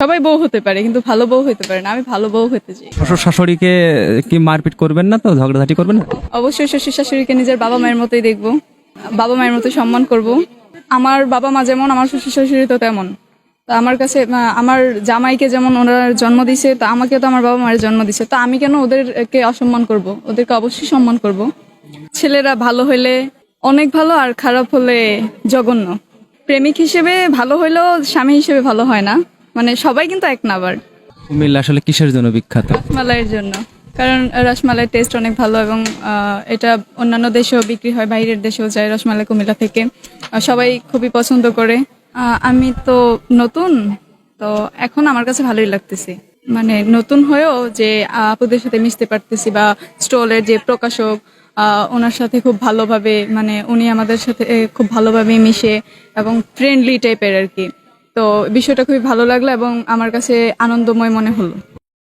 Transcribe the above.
সবাই বউ হতে পারে কিন্তু ভালো বউ হতে পারে না, আমি ভালো বউ হতে চাই। শ্বশুর শাশুড়িকে কি মারপিট করবেন না তো, ঝগড়াঝাটি করবেন না? অবশ্যই শ্বশুর শাশুড়িকে নিজের বাবা মায়ের মতোই দেখবো, বাবা মায়ের মতো সম্মান করব। আমার বাবা মা যেমন আমার শ্বশুর শাশুড়ি তো তেমন। তো আমার কাছে আমার জামাইকে যেমন ওনারা জন্ম দিছে, তো আমাকে তো আমার বাবা মায়ের জন্ম দিছে, তো আমি কেন ওদেরকে অসম্মান করব? ওদেরকে অবশ্যই সম্মান করব। ছেলেরা ভালো হইলে অনেক ভালো, আর খারাপ হলে জঘন্য। প্রেমিক হিসেবে ভালো হইলেও স্বামী হিসেবে ভালো হয় না, মানে সবাই কিন্তু এক না আবার। কুমিল্লা আসলে কিসের জন্য বিখ্যাত? রসমালাইয়ের জন্য, কারণ রসমালাইয়ের টেস্ট অনেক ভালো এবং এটা অন্যান্য দেশেও বিক্রি হয়, বাইরের দেশেও যায় রসমালাই কুমিল্লা থেকে। সবাই খুবই পছন্দ করে। আমি তো নতুন, তো এখন আমার কাছে ভালোই লাগতেছে, মানে নতুন হয়েও যে আপুদের সাথে মিশতে পারতেছি, বা স্টলের যে প্রকাশক ওনার সাথে খুব ভালোভাবে, মানে উনি আমাদের সাথে খুব ভালোভাবে মিশে এবং ফ্রেন্ডলি টাইপের আর কি। তো বিষয়টা খুবই ভালো লাগলো এবং আমার কাছে আনন্দময় মনে হলো।